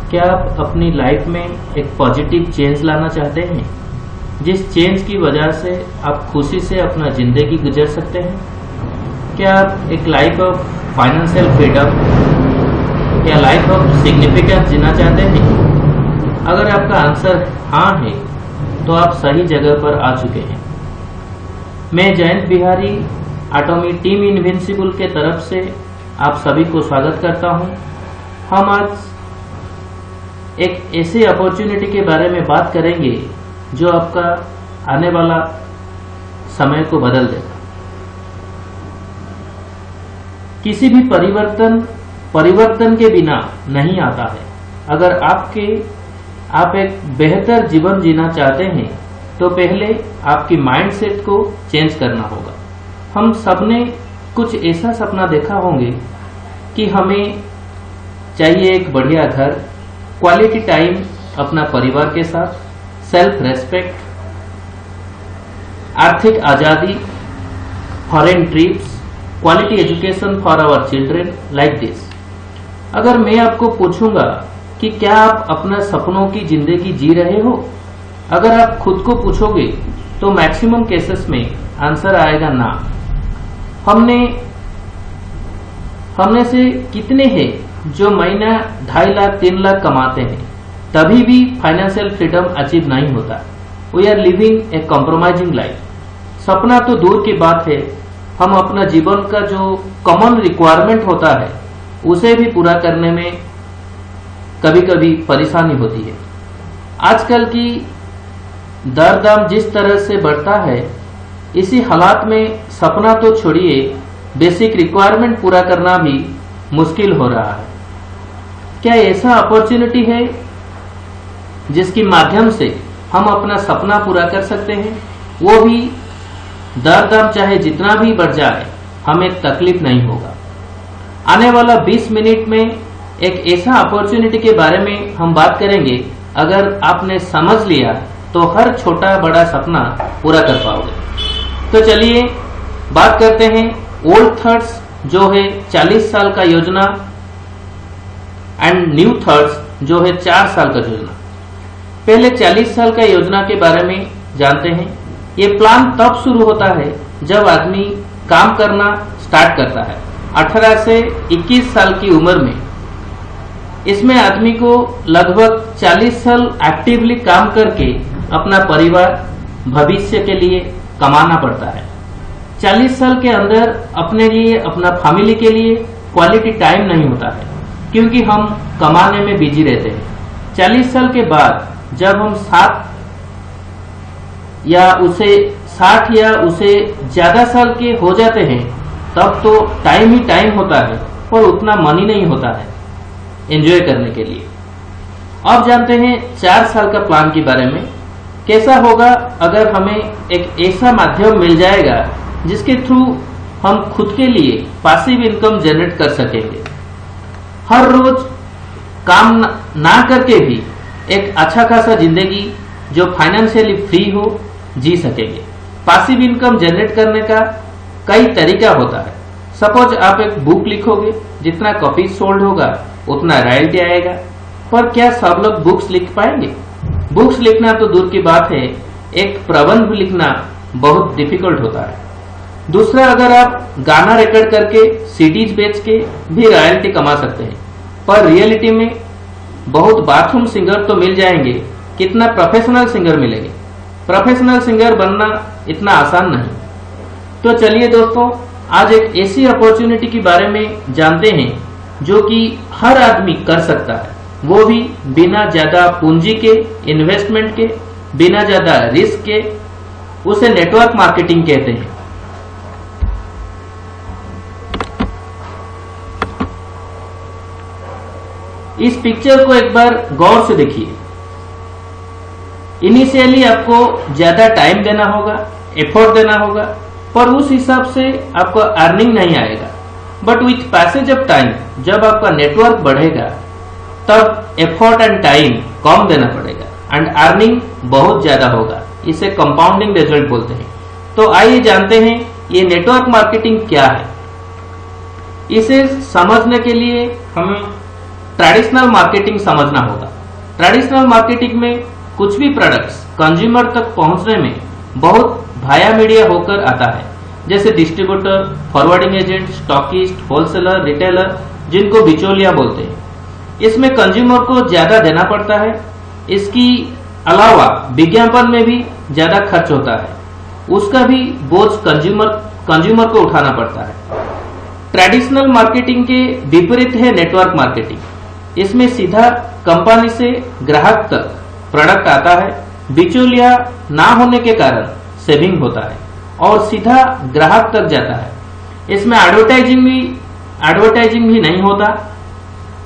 क्या आप अपनी लाइफ में एक पॉजिटिव चेंज लाना चाहते हैं, जिस चेंज की वजह से आप खुशी से अपना जिंदगी गुजर सकते हैं? क्या आप एक लाइफ ऑफ फाइनेंशियल फ्रीडम या लाइफ ऑफ सिग्निफिकेंस जीना चाहते हैं? अगर आपका आंसर हाँ है तो आप सही जगह पर आ चुके हैं। मैं जयंत बिहारी एटॉमी टीम इनविंसिबल के तरफ से आप सभी को स्वागत करता हूं। हम आज एक ऐसी अपॉर्चुनिटी के बारे में बात करेंगे जो आपका आने वाला समय को बदल देगा। किसी भी परिवर्तन के बिना नहीं आता है। अगर आप एक बेहतर जीवन जीना चाहते हैं तो पहले आपकी माइंडसेट को चेंज करना होगा। हम सबने कुछ ऐसा सपना देखा होंगे कि हमें चाहिए एक बढ़िया घर, क्वालिटी टाइम अपना परिवार के साथ, सेल्फ रेस्पेक्ट, आर्थिक आजादी, foreign trips, quality education for our children, like this. अगर मैं आपको पूछूंगा कि क्या आप अपना सपनों की जिंदगी जी रहे हो, अगर आप खुद को पूछोगे तो मैक्सिमम केसेस में आंसर आएगा ना। हमने से कितने हैं जो महीना 2.5 लाख 3 लाख कमाते हैं, तभी भी फाइनेंशियल फ्रीडम अचीव नहीं होता। We are living a compromising life. सपना तो दूर की बात है, हम अपना जीवन का जो कॉमन रिक्वायरमेंट होता है उसे भी पूरा करने में कभी कभी परेशानी होती है। आजकल की दर दाम जिस तरह से बढ़ता है, इसी हालात में सपना तो छोड़िए, बेसिक रिक्वायरमेंट पूरा करना भी मुश्किल हो रहा है। क्या ऐसा अपॉर्चुनिटी है जिसके माध्यम से हम अपना सपना पूरा कर सकते हैं, वो भी दर दाम चाहे जितना भी बढ़ जाए हमें तकलीफ नहीं होगा। आने वाला 20 मिनट में एक ऐसा अपॉर्चुनिटी के बारे में हम बात करेंगे। अगर आपने समझ लिया तो हर छोटा बड़ा सपना पूरा कर पाओगे। तो चलिए बात करते हैं ओल्ड थॉट्स जो है 40 साल का योजना एंड न्यू थॉट्स जो है 4 साल का योजना। पहले 40 साल का योजना के बारे में जानते हैं। ये प्लान तब शुरू होता है जब आदमी काम करना स्टार्ट करता है, 18 से 21 साल की उम्र में। इसमें आदमी को लगभग 40 साल एक्टिवली काम करके अपना परिवार, भविष्य के लिए कमाना पड़ता है। 40 साल के अंदर अपने लिए, अपना फैमिली के लिए क्वालिटी टाइम नहीं होता है, क्योंकि हम कमाने में बिजी रहते हैं। 40 साल के बाद जब हम 60 या उसे ज्यादा साल के हो जाते हैं, तब तो टाइम ही टाइम होता है, पर उतना मनी नहीं होता है एंजॉय करने के लिए। अब जानते हैं 4 साल का प्लान के बारे में। कैसा होगा अगर हमें एक ऐसा माध्यम मिल जाएगा जिसके थ्रू हम खुद के लिए पैसिव इनकम जनरेट कर सकेंगे। हर रोज काम ना करके भी एक अच्छा खासा जिंदगी जो फाइनेंशियली फ्री हो जी सकेंगे। पैसिव इनकम जनरेट करने का कई तरीका होता है। सपोज आप एक बुक लिखोगे, जितना कॉपी सोल्ड होगा उतना रॉयल्टी आएगा। पर क्या सब लोग बुक्स लिख पाएंगे? बुक्स लिखना तो दूर की बात है, एक प्रबंध लिखना बहुत डिफिकल्ट होता है। दूसरा, अगर आप गाना रिकॉर्ड करके सीडीज बेच के भी रॉयल्टी कमा सकते हैं, पर रियलिटी में बहुत बाथरूम सिंगर तो मिल जाएंगे, कितना प्रोफेशनल सिंगर मिलेंगे। प्रोफेशनल सिंगर बनना इतना आसान नहीं। तो चलिए दोस्तों, आज एक ऐसी अपॉर्चुनिटी के बारे में जानते हैं जो कि हर आदमी कर सकता है, वो भी बिना ज्यादा पूंजी के, इन्वेस्टमेंट के, बिना ज्यादा रिस्क के। उसे नेटवर्क मार्केटिंग कहते हैं। इस पिक्चर को एक बार गौर से देखिए। इनिशियली आपको ज्यादा टाइम देना होगा, एफर्ट देना होगा, पर उस हिसाब से आपको अर्निंग नहीं आएगा। But with passage of time, जब आपका नेटवर्क बढ़ेगा तब एफर्ट एंड टाइम कम देना पड़ेगा एंड अर्निंग बहुत ज्यादा होगा। इसे कंपाउंडिंग रिजल्ट बोलते हैं। तो आइए जानते हैं ये नेटवर्क मार्केटिंग क्या है। इसे समझने के लिए हमें ट्रेडिशनल मार्केटिंग समझना होगा। ट्रेडिशनल मार्केटिंग में कुछ भी प्रोडक्ट्स कंज्यूमर तक पहुंचने में बहुत वाया मीडिया होकर आता है, जैसे distributor, forwarding agent, stockist, wholesaler, retailer, जिनको बिचौलिया बोलते हैं। इसमें कंज्यूमर को ज्यादा देना पड़ता है। इसकी अलावा विज्ञापन में भी ज्यादा खर्च होता है, उसका भी बोझ कंज्यूमर को उठाना पड़ता है। ट्रेडिशनल मार्केटिंग के विपरीत है नेटवर्क मार्केटिंग। इसमें सीधा कंपनी से ग्राहक तक प्रोडक्ट आता है, बिचौलिया ना होने के कारण सेविंग होता है और सीधा ग्राहक तक जाता है। इसमें एडवर्टाइजिंग भी नहीं होता,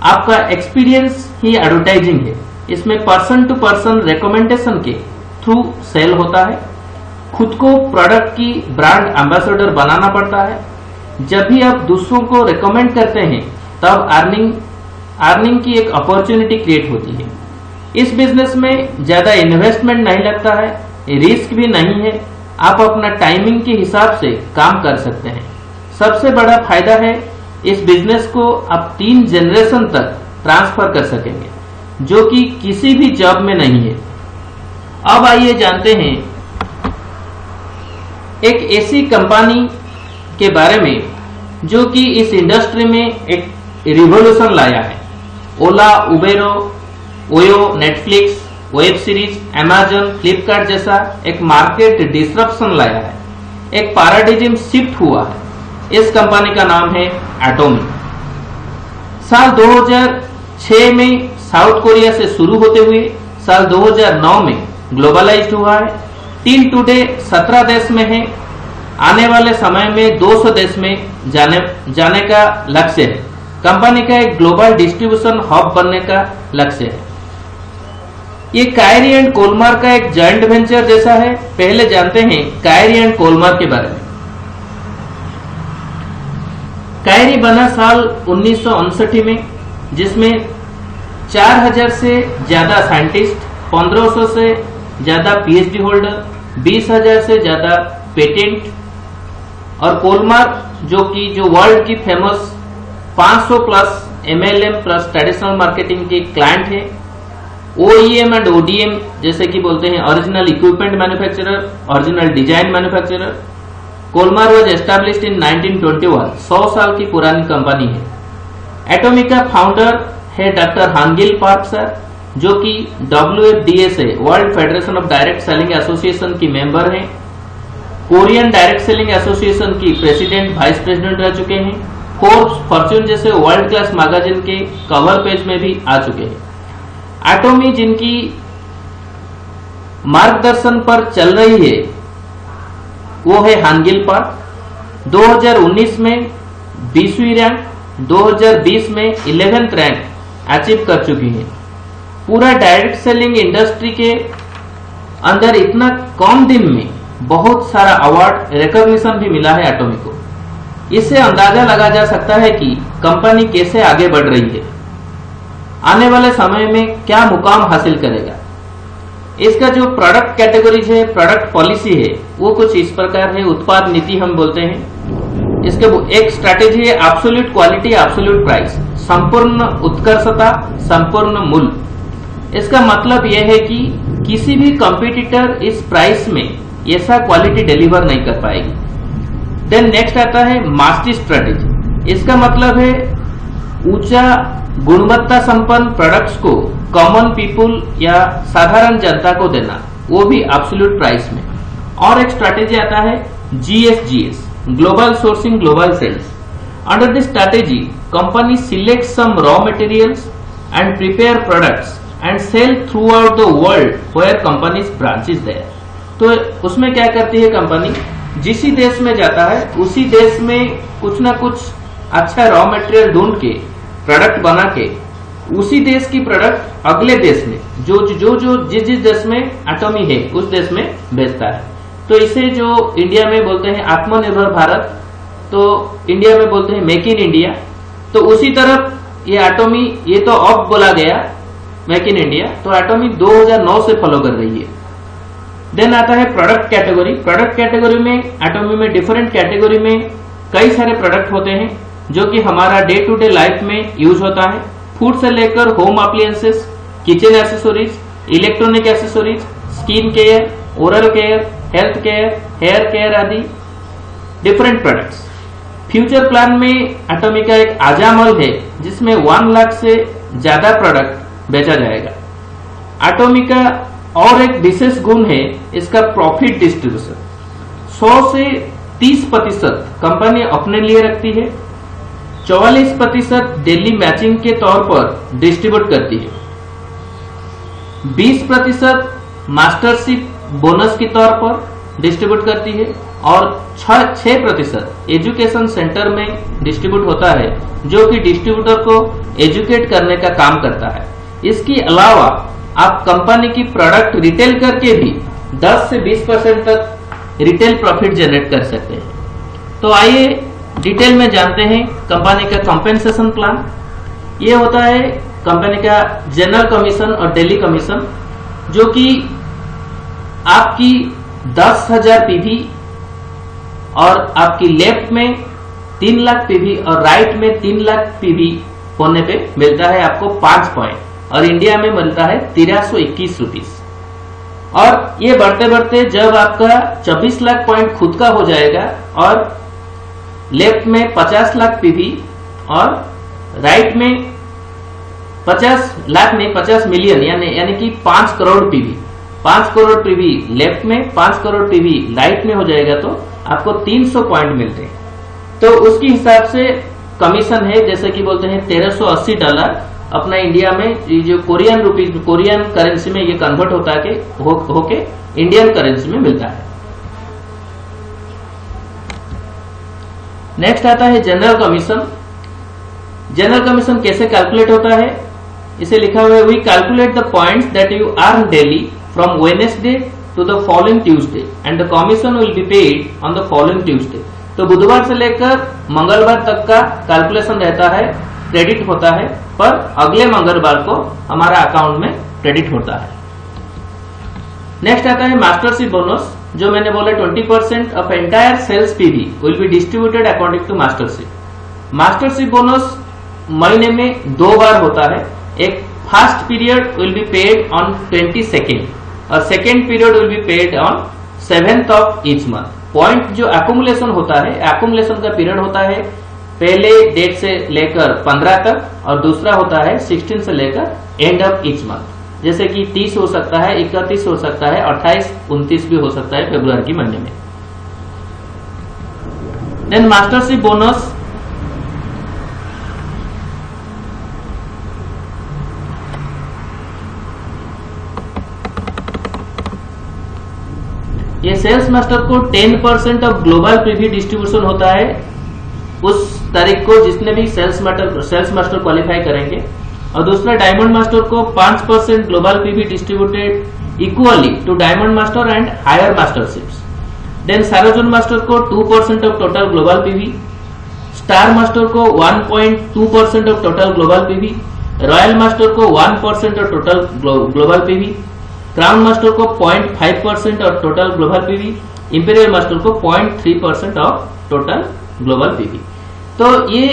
आपका एक्सपीरियंस ही एडवर्टाइजिंग है। इसमें पर्सन टू पर्सन रिकमेंडेशन के थ्रू सेल होता है। खुद को प्रोडक्ट की ब्रांड एम्बेसडर बनाना पड़ता है। जब भी आप दूसरों को रिकमेंड करते हैं तब अर्निंग की एक अपॉर्चुनिटी क्रिएट होती है। इस बिजनेस में ज्यादा इन्वेस्टमेंट नहीं लगता है, रिस्क भी नहीं है। आप अपना टाइमिंग के हिसाब से काम कर सकते हैं। सबसे बड़ा फायदा है इस बिजनेस को आप 3 जनरेशन तक ट्रांसफर कर सकेंगे, जो कि किसी भी जॉब में नहीं है। अब आइए जानते हैं एक ऐसी कंपनी के बारे में जो कि इस इंडस्ट्री में एक रिवॉल्यूशन लाया है। Ola, Uber, Oyo, Netflix, web series, Amazon, Flipkart जैसा एक मार्केट डिसरप्शन लाया है। एक पैराडिग्म शिफ्ट हुआ है। इस कंपनी का नाम है एटोमी। साल 2006 में साउथ कोरिया से शुरू होते हुए साल 2009 में ग्लोबलाइज्ड हुआ है। टिल टुडे 17 देश में है। आने वाले समय में 200 देश में जाने का लक्ष्य है। कंपनी का एक ग्लोबल डिस्ट्रीब्यूशन हब बनने का लक्ष्य है। ये कायरी एंड कोलमार का एक जॉइंट वेंचर जैसा है। पहले जानते हैं कायरी एंड कोलमार के बारे में। कायरी बना साल 1959 में, जिसमें 4000 से ज्यादा साइंटिस्ट, 1500 से ज्यादा पीएचडी होल्डर, 20,000 से ज्यादा पेटेंट, और कोलमार जो वर्ल्ड की famous 500 plus MLM plus traditional marketing के क्लाइंट है। OEM एंड ODM जैसे कि बोलते हैं original equipment manufacturer, original design manufacturer. Kolmar was established in 1921। 100 साल की पुरानी कंपनी है। एटोमी का फाउंडर है डॉक्टर हानगिल पार्क सर, जो कि WFDSA world federation of direct selling association की मेंबर हैं। कोरियन डायरेक्ट सेलिंग एसोसिएशन की प्रेसिडेंट, वाइस प्रेसिडेंट रह चुके हैं। फोर्ब्स, फॉर्च्यून जैसे वर्ल्ड क्लास मैगजीन के कवर पेज में भी आ चुके हैं। एटोमी जिनकी मार्गदर्शन पर चल रही है वो है हानगिल पार्क। 2019 में 20वीं रैंक, 2020 में 11th रैंक अचीव कर चुकी है। पूरा डायरेक्ट सेलिंग इंडस्ट्री के अंदर इतना कम दिन में बहुत सारा अवार्ड, रिकॉग्निशन भी मिला है एटोमी को। इससे अंदाजा लगा जा सकता है कि कंपनी कैसे आगे बढ़ रही है, आने वाले समय में क्या मुकाम हासिल करेगा। इसका जो प्रोडक्ट कैटेगरीज है, प्रोडक्ट पॉलिसी है, वो कुछ इस प्रकार है। उत्पाद नीति हम बोलते हैं। इसके एक स्ट्रैटेजी है एब्सोल्यूट क्वालिटी, एब्सोल्यूट प्राइस, संपूर्ण उत्कर्षता, संपूर्ण मूल्य। इसका मतलब यह है कि किसी भी कंपटीटर इस प्राइस में ऐसा क्वालिटी डिलीवर नहीं कर पाएगी। देन नेक्स्ट आता है मास्टरी स्ट्रैटेजी। इसका मतलब है ऊंचा गुणवत्ता संपन्न प्रोडक्ट्स को कॉमन पीपुल या साधारण जनता को देना, वो भी एब्सोल्यूट प्राइस में। और एक स्ट्रैटेजी आता है GSGS, global sourcing, global sales. Under this strategy company select some raw materials and prepare products and sell throughout the world where companies branches there. तो उसमें क्या करती है कंपनी, जिस देश में जाता है उसी देश में कुछ ना कुछ अच्छा रॉ मटेरियल ढूंढ के प्रोडक्ट बना के उसी देश की प्रोडक्ट अगले देश में जिस देश में एटोमी है उस देश में बेचता है। तो इसे जो इंडिया में बोलते हैं आत्मनिर्भर भारत, तो इंडिया में बोलते हैं मेक इन इंडिया। तो उसी तरफ ये एटोमी, ये तो अब बोला गया मेक इन इंडिया, तो एटोमी 2009 से फॉलो कर रही है। देन आता है प्रोडक्ट कैटेगरी। प्रोडक्ट कैटेगरी में एटोमी में डिफरेंट कैटेगरी में कई सारे प्रोडक्ट होते हैं जो कि हमारा डे टू डे लाइफ में यूज होता है। फूड से लेकर home appliances, kitchen accessories, electronic accessories, skin care, oral care, health care, hair care आदि डिफरेंट प्रोडक्ट्स। फ्यूचर प्लान में एटॉमिका एक आजामल है जिसमें 1 लाख से ज्यादा प्रोडक्ट बेचा जाएगा। एटॉमिका और एक विशेष गुण है इसका प्रॉफिट डिस्ट्रीब्यूशन। 100 से 30% कंपनी अपने लिए रखती है, 44% डेली मैचिंग के तौर पर डिस्ट्रीब्यूट करती है, 20% मास्टरशिप बोनस के तौर पर डिस्ट्रीब्यूट करती है और 6% एजुकेशन सेंटर में डिस्ट्रीब्यूट होता है जो कि डिस्ट्रीब्यूटर को एजुकेट करने का काम करता है। इसके अलावा आप कंपनी की प्रोडक्ट रिटेल करके भी 10 से 20% तक रिटेल प्रॉफिट जनरेट कर सकते हैं। तो आइए डिटेल में जानते हैं कंपनी का कंपेंसेशन प्लान। ये होता है कंपनी का जनरल कमीशन और डेली कमीशन, जो कि आपकी 10,000 पीवी और आपकी लेफ्ट में 3 लाख पीवी और राइट में 3 लाख पीवी होने पे मिलता है आपको 5 पॉइंट और इंडिया में मिलता है 1321 रुपीज। और ये बढ़ते बढ़ते जब आपका 24 लाख पॉइंट खुद का हो जाएगा और लेफ्ट में 50 लाख पीवी और राइट में 50 लाख नहीं 50 मिलियन यानी कि 5 crore PV, 5 crore PV left में, 5 करोड़ पीवी राइट में हो जाएगा तो आपको 300 पॉइंट मिलते हैं। तो उसके हिसाब से कमीशन है, जैसे कि बोलते हैं $1380 अपना इंडिया में ये जो कोरियन रुपीज कोरियन करेंसी में ये कन्वर्ट होता है होके इंडियन करेंसी में मिलता है। नेक्स्ट आता है जनरल कमीशन। जनरल कमीशन कैसे कैलकुलेट होता है, इसे लिखा हुआ है we calculate the points that you earn daily from Wednesday to the following Tuesday and the commission will be paid on the following Tuesday. तो बुधवार से लेकर मंगलवार तक का कैलकुलेशन रहता है, क्रेडिट होता है, पर अगले मंगलवार को हमारा अकाउंट में क्रेडिट होता है। नेक्स्ट आता है मास्टरशिप बोनस, जो मैंने बोला 20% of entire sales PV will be distributed according to mastership. Mastership bonus महीने में 2 बार होता है। एक first period will be paid on 22nd और second period will be paid on 7th of each month. Point जो एक्युमुलेशन होता है, एक्युमुलेशन का पीरियड होता है पहले डेट से लेकर 15 तक और दूसरा होता है 16 से लेकर एंड ऑफ ईच मंथ। जैसे कि 30 हो सकता है, 31 हो सकता है, 28, 29 भी हो सकता है फरवरी के महीने में। देन मास्टरशिप बोनस ये सेल्स मास्टर को 10% ऑफ ग्लोबल पीवी डिस्ट्रीब्यूशन होता है उस तारीख को जिसने भी सेल्स मास्टर क्वालिफाई करेंगे, और दूसरा डायमंड मास्टर को 5% global PV distributed equally to diamond master and higher masterships. Then सार्वजन मास्टर को 2% of total global PV, star master को 1.2% of total global PV, royal master को 1% of total global PV, crown master को 0.5% of total global PV, imperial master को 0.3% of total global PV. तो ये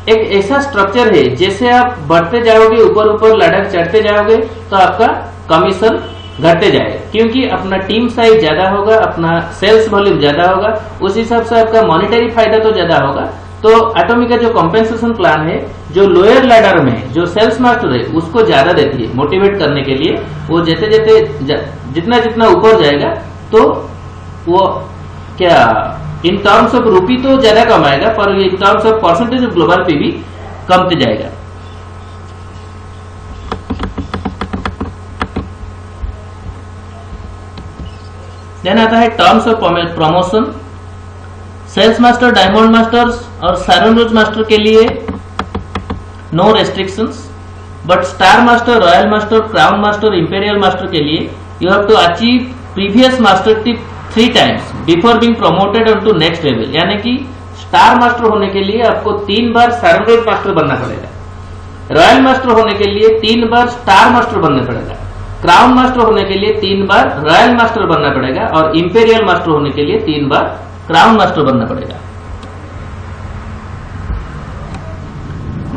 एक ऐसा स्ट्रक्चर है, जैसे आप बढ़ते जाओगे ऊपर ऊपर लड़क चढ़ते जाओगे तो आपका कमीशन घटते जाएगा, क्योंकि अपना टीम साइज ज्यादा होगा, अपना सेल्स वॉल्यूम ज्यादा होगा, उस हिसाब से आपका मॉनेटरी फायदा तो ज्यादा होगा। तो एटॉमिक का जो कॉम्पेंसेशन प्लान है, जो लोअर लैडर में जो सेल्स मास्टर है उसको ज्यादा देती है मोटिवेट करने के लिए। वो जितना जितना ऊपर जाएगा तो वो क्या इन टर्म्स ऑफ रूपी तो ज्यादा कमाएगा, पर in terms of percentage of global PV कमते जाएगा। देन आता है terms of promotion. Sales master, diamond masters और सारोनरोज मास्टर के लिए no restrictions, but star master, royal master, crown master, imperial master के लिए you have to achieve previous mastership 3 times before being promoted on to next level. यानी कि star master होने के लिए आपको 3 बार सारोनरोज मास्टर बनना पड़ेगा, रॉयल मास्टर होने के लिए 3 बार स्टार मास्टर बनना पड़ेगा, क्राउन मास्टर होने के लिए 3 बार रॉयल मास्टर बनना पड़ेगा और इंपीरियल मास्टर होने के लिए 3 बार क्राउन मास्टर बनना पड़ेगा।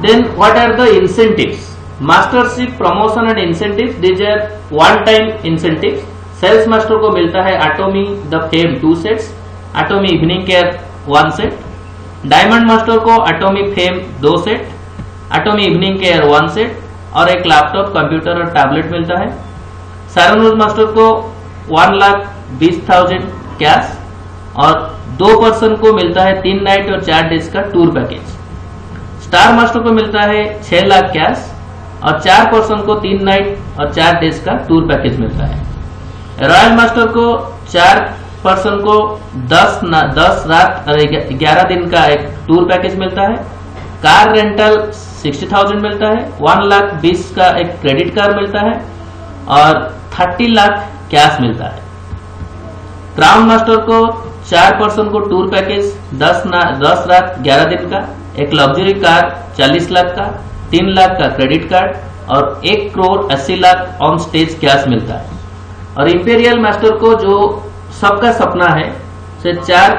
Then what are the incentives? Mastership, promotion and incentives. These are one-time incentives. Sales master को मिलता है Atomy the fame 2 sets, Atomy evening care 1 set, diamond master को Atomy fame 2 set, Atomy evening care 1 set और एक laptop, computer और tablet मिलता है। Siren master को 1,20,000 कैश और 2 पर्सन को मिलता है 3 नाइट और 4 डेज का टूर पैकेज। स्टार मास्टर को मिलता है 6 लाख कैश और 4 पर्सन को 3 नाइट और 4 डेज का टूर पैकेज मिलता है। रॉयल मास्टर को 4 पर्सन को 10 रात और 11 दिन का एक टूर पैकेज मिलता है। कार रेंटल 60,000 मिलता है, 1,20,000 का एक क्रेडिट कार्ड मिलता है और 30 लाख कैश मिलता है। क्राउन मास्टर को 4 पर्सन को टूर पैकेज 10 रात 11 दिन का, एक लग्जरी कार 40 लाख का, 3 लाख का क्रेडिट कार्ड और 1 crore 80 lakh on stage cash मिलता है। और इंपीरियल मास्टर को जो सबका सपना है से 4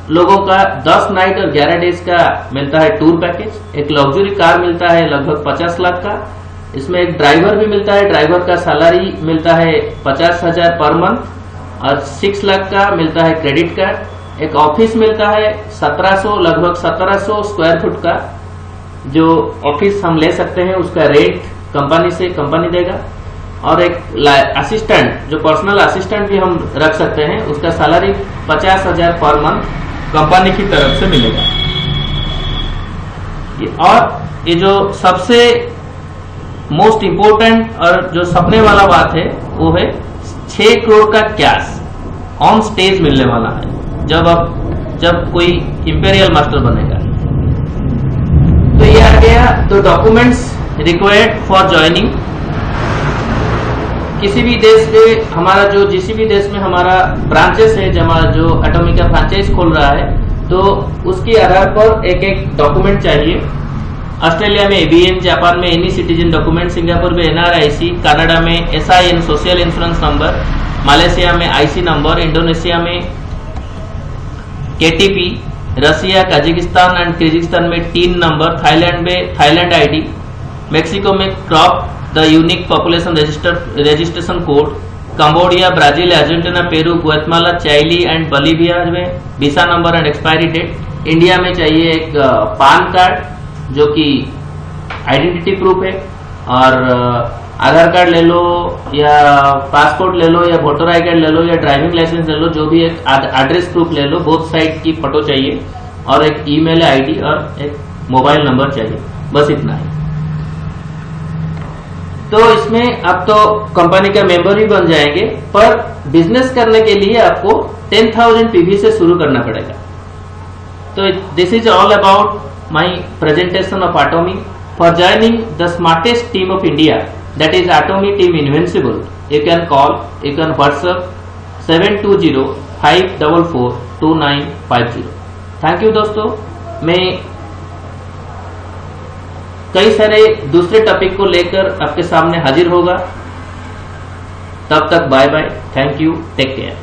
लोगों का 10 नाइट और 11 डेज का मिलता है टूर पैकेज, एक लग्जरी कार मिलता है लगभग 50 लाख का, इसमें एक ड्राइवर भी मिलता है, ड्राइवर का सैलरी मिलता है 50,000 पर मंथ और 6 लाख का मिलता है क्रेडिट कार्ड, एक ऑफिस मिलता है 1700 लगभग 1700 स्क्वायर फुट का, जो ऑफिस हम ले सकते हैं उसका रेंट कंपनी से कंपनी देगा, और एक असिस्टेंट जो पर्सनल असिस्टेंट भी हम रख सकते हैं उसका सैलरी 50,000 पर मंथ कंपनी की तरफ से मिलेगा। और ये जो सबसे मोस्ट इम्पोर्टेंट और जो सपने वाला बात है वो है 6 करोड़ का कैश ऑन स्टेज मिलने वाला है जब कोई इंपीरियल मास्टर बनेगा। तो ये आ गया तो डॉक्यूमेंट्स रिक्वायर्ड फॉर ज्वाइनिंग। किसी भी देश के हमारा जो जिस भी देश में हमारा ब्रांचेस है जो एटॉमिक का फ्रेंचाइज खोल रहा है तो उसके आधार पर एक एक डॉक्यूमेंट चाहिए। ऑस्ट्रेलिया में ABN, जापान में एनी सिटीजन डॉक्यूमेंट, सिंगापुर में NRIC, कनाडा में SIN social insurance number, Malaysia में IC नंबर, इंडोनेशिया में KTP, Russia, Kazakhstan and Kyrgyzstan में TIN नंबर, थाईलैंड में थाईलैंड ID, मेक्सिको में CURP the unique population registration code, Cambodia, Brazil, Argentina, Peru, Guatemala, Chile and Bolivia में visa number and expiry date. India में चाहिए एक PAN card जो कि identity proof है, और आधार कार्ड ले लो या पासपोर्ट ले लो या वोटर आई कार्ड ले लो या ड्राइविंग लाइसेंस ले लो, जो भी एक एड्रेस प्रूफ ले लो, बोथ साइड की फोटो चाहिए और एक ईमेल आईडी और एक मोबाइल नंबर चाहिए, बस इतना ही। तो इसमें आप तो कंपनी का मेंबर ही बन जाएंगे, पर बिजनेस करने के लिए आपको 10,000 PV से शुरू करना पड़ेगा। तो this is all about my presentation of एटॉमी for joining the smartest team of India, that is एटॉमी team invincible. You can call, you can WhatsApp 7205442950। Thank you दोस्तों। मैं कई सारे दूसरे टॉपिक को लेकर आपके सामने हाजिर होगा। तब तक bye bye, thank you, take care.